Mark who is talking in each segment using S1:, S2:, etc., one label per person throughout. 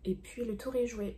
S1: Et puis le tour est joué.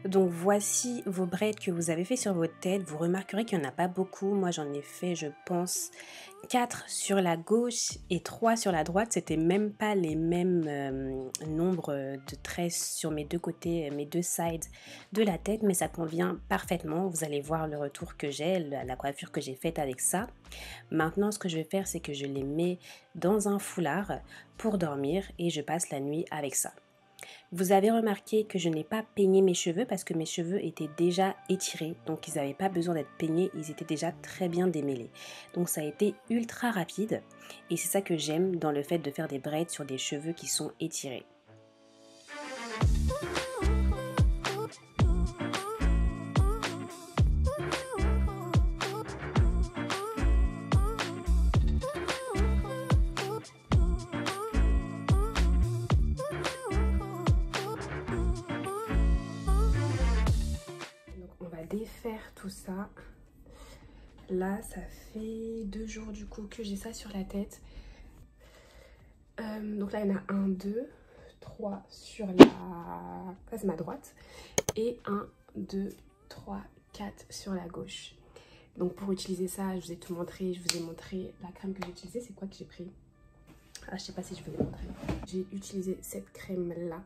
S1: Donc voici vos braids que vous avez fait sur votre tête. Vous remarquerez qu'il n'y en a pas beaucoup. Moi j'en ai fait je pense 4 sur la gauche et 3 sur la droite. C'était même pas les mêmes nombres de tresses sur mes deux côtés, mes deux sides de la tête. Mais ça convient parfaitement. Vous allez voir le retour que j'ai, la coiffure que j'ai faite avec ça. Maintenant ce que je vais faire c'est que je les mets dans un foulard pour dormir et je passe la nuit avec ça. Vous avez remarqué que je n'ai pas peigné mes cheveux parce que mes cheveux étaient déjà étirés. Donc ils n'avaient pas besoin d'être peignés, ils étaient déjà très bien démêlés. Donc ça a été ultra rapide et c'est ça que j'aime dans le fait de faire des braids sur des cheveux qui sont étirés. Défaire tout ça. Là ça fait 2 jours du coup que j'ai ça sur la tête. Donc là il y en a 1, 2, 3 sur la... ça c'est ma droite. Et 1, 2, 3, 4 sur la gauche. Donc pour utiliser ça, je vous ai tout montré. Je vous ai montré la crème que j'ai utilisée. C'est quoi que j'ai pris? Ah je sais pas si je vais vous montrer. J'ai utilisé cette crème là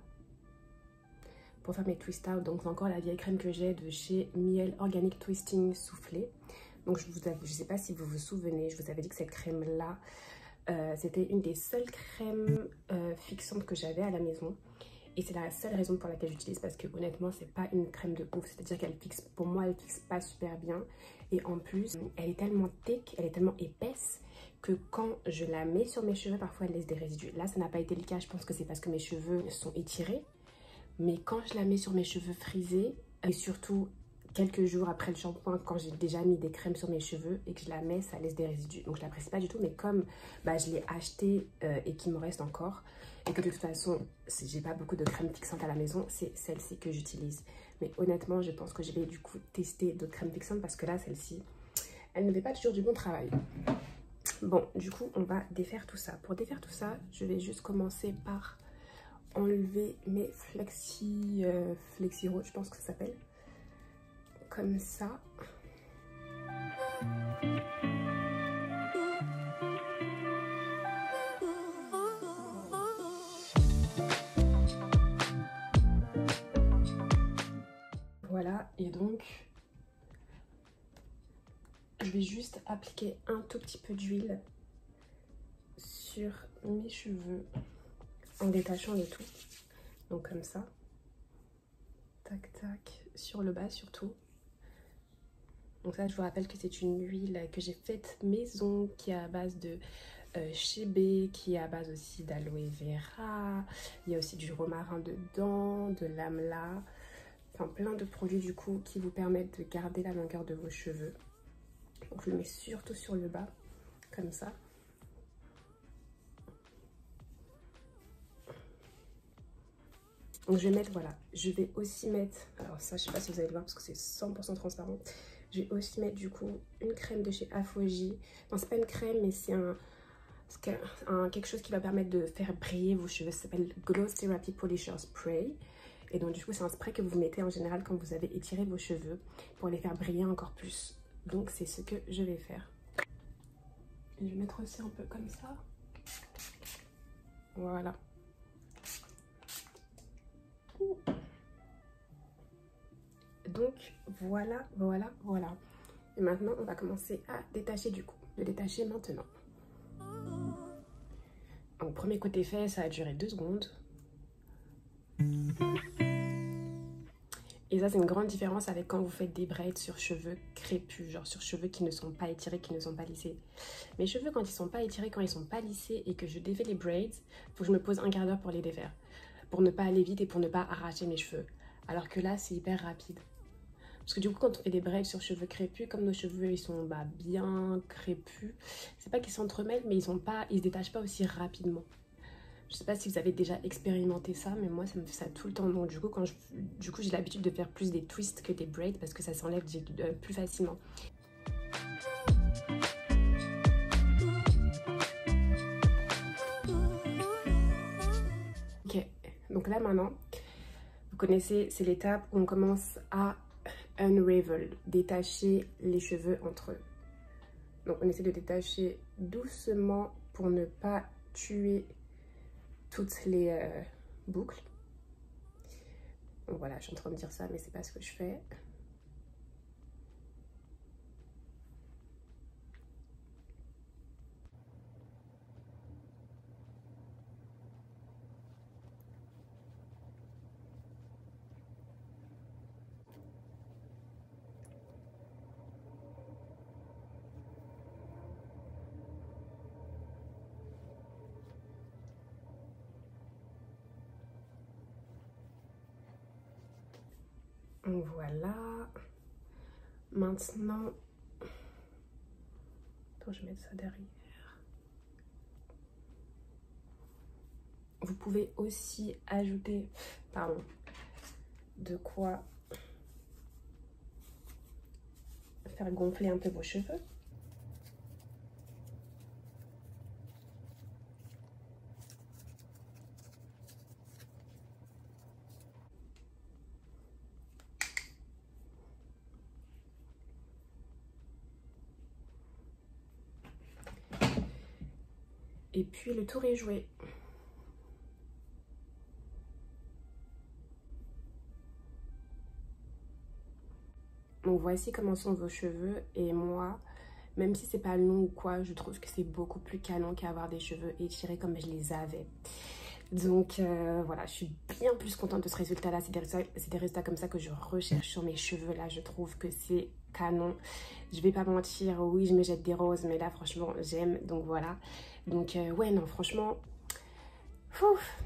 S1: pour faire mes twist out. Donc c'est encore la vieille crème que j'ai de chez Miel Organic Twisting Soufflé. Donc je sais pas si vous vous souvenez, je vous avais dit que cette crème-là, c'était une des seules crèmes fixantes que j'avais à la maison. Et c'est la seule raison pour laquelle j'utilise, parce que honnêtement, c'est pas une crème de ouf. C'est-à-dire qu'elle fixe, pour moi, elle fixe pas super bien. Et en plus, elle est tellement thick, elle est tellement épaisse que quand je la mets sur mes cheveux, parfois elle laisse des résidus. Là, ça n'a pas été le cas. Je pense que c'est parce que mes cheveux sont étirés. Mais quand je la mets sur mes cheveux frisés, et surtout quelques jours après le shampoing, quand j'ai déjà mis des crèmes sur mes cheveux et que je la mets, ça laisse des résidus. Donc je l'apprécie pas du tout, mais comme je l'ai acheté et qu'il me reste encore, et que de toute façon, j'ai pas beaucoup de crèmes fixantes à la maison, c'est celle-ci que j'utilise. Mais honnêtement, je pense que je vais du coup tester d'autres crèmes fixantes parce que là, celle-ci, elle ne fait pas toujours du bon travail. Bon, du coup, on va défaire tout ça. Pour défaire tout ça, je vais juste commencer par enlever mes flexi roll, je pense que ça s'appelle. Comme ça. Voilà, et donc je vais juste appliquer un tout petit peu d'huile sur mes cheveux en détachant le tout. Donc comme ça. Tac tac, sur le bas surtout. Donc ça, je vous rappelle que c'est une huile que j'ai faite maison, qui est à base de chébé, qui est à base aussi d'aloe vera. Il y a aussi du romarin dedans, de l'amla. Enfin, plein de produits du coup qui vous permettent de garder la longueur de vos cheveux. Donc je le mets surtout sur le bas, comme ça. Donc je vais mettre, voilà, je vais aussi mettre, alors ça je sais pas si vous allez le voir parce que c'est 100% transparent. Je vais aussi mettre du coup une crème de chez Afoji. Non, c'est pas une crème, mais c'est quelque chose qui va permettre de faire briller vos cheveux. Ça s'appelle Glow Therapy Polisher Spray. Et donc du coup c'est un spray que vous mettez en général quand vous avez étiré vos cheveux pour les faire briller encore plus. Donc c'est ce que je vais faire. Et je vais mettre aussi un peu comme ça. Voilà. Donc voilà, voilà, voilà. Et maintenant on va commencer à détacher du coup. Le détacher maintenant. Donc premier côté fait, ça a duré 2 secondes. Et ça c'est une grande différence avec quand vous faites des braids sur cheveux crépus, genre sur cheveux qui ne sont pas étirés, qui ne sont pas lissés. Mes cheveux quand ils sont pas étirés, quand ils sont pas lissés et que je défais les braids, faut que je me pose un quart d'heure pour les défaire. Pour ne pas aller vite et pour ne pas arracher mes cheveux. Alors que là c'est hyper rapide. Parce que du coup quand on fait des braids sur cheveux crépus, comme nos cheveux ils sont bien crépus, c'est pas qu'ils s'entremêlent mais ils se détachent pas aussi rapidement. Je sais pas si vous avez déjà expérimenté ça, mais moi ça me fait ça tout le temps. Donc du coup j'ai l'habitude de faire plus des twists que des braids parce que ça s'enlève plus facilement. Ok, donc là maintenant, vous connaissez, c'est l'étape où on commence à unravel, détacher les cheveux entre eux. Donc on essaie de détacher doucement pour ne pas tuer toutes les boucles. Donc voilà, je suis en train de dire ça, mais c'est pas ce que je fais. Voilà. Maintenant, attends, je vais mettre ça derrière. Vous pouvez aussi ajouter, pardon, de quoi faire gonfler un peu vos cheveux. Et puis le tour est joué. Donc Donc voici comment sont vos cheveux. Et moi, même si c'est pas long ou quoi, je trouve que c'est beaucoup plus canon qu'avoir des cheveux étirés comme je les avais. Donc voilà, je suis bien plus contente de ce résultat là. C'est des résultats comme ça que je recherche sur mes cheveux là. Je trouve que c'est canon. Je vais pas mentir, oui je me jette des roses, mais là franchement j'aime. Donc voilà. Donc ouais non franchement, ouf,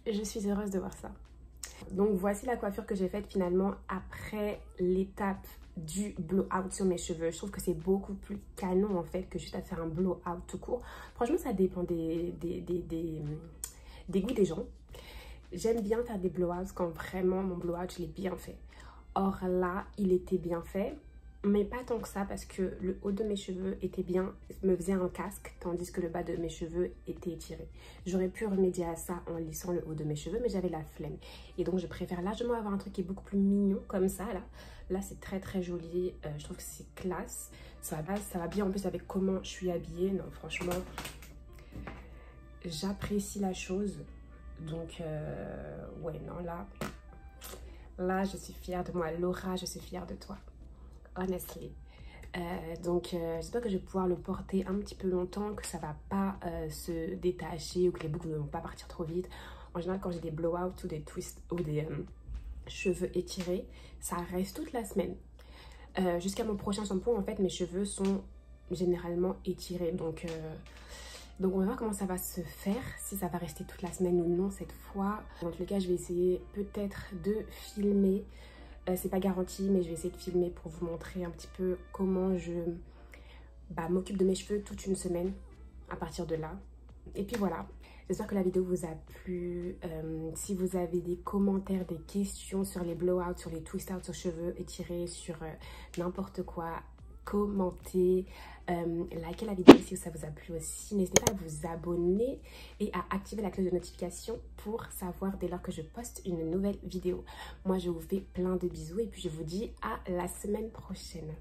S1: je suis heureuse de voir ça. Donc voici la coiffure que j'ai faite finalement après l'étape du blowout sur mes cheveux. Je trouve que c'est beaucoup plus canon en fait que juste à faire un blowout tout court. Franchement ça dépend des goûts des gens. J'aime bien faire des blowouts quand vraiment mon blowout je l'ai bien fait. Or là il était bien fait, mais pas tant que ça parce que le haut de mes cheveux était bien, me faisait un casque, tandis que le bas de mes cheveux était étiré. J'aurais pu remédier à ça en lissant le haut de mes cheveux, mais j'avais la flemme. Et donc je préfère largement avoir un truc qui est beaucoup plus mignon comme ça là. Là c'est très très joli, je trouve que c'est classe. Ça va bien en plus avec comment je suis habillée. Non franchement, j'apprécie la chose. Donc ouais non là je suis fière de moi. Laura, je suis fière de toi, honestly. Donc j'espère que je vais pouvoir le porter un petit peu longtemps, que ça va pas se détacher ou que les boucles ne vont pas partir trop vite. En général quand j'ai des blowouts ou des twists ou des cheveux étirés, ça reste toute la semaine. Jusqu'à mon prochain shampoing en fait mes cheveux sont généralement étirés. Donc on va voir comment ça va se faire, si ça va rester toute la semaine ou non cette fois. Dans tous les cas, je vais essayer peut-être de filmer. C'est pas garanti, mais je vais essayer de filmer pour vous montrer un petit peu comment je m'occupe de mes cheveux toute une semaine à partir de là. Et puis voilà, j'espère que la vidéo vous a plu. Si vous avez des commentaires, des questions sur les blowouts, sur les twist outs sur cheveux étirés, sur n'importe quoi, commentez, likez la vidéo si ça vous a plu aussi. N'hésitez pas à vous abonner et à activer la cloche de notification pour savoir dès lors que je poste une nouvelle vidéo. Moi je vous fais plein de bisous et puis je vous dis à la semaine prochaine.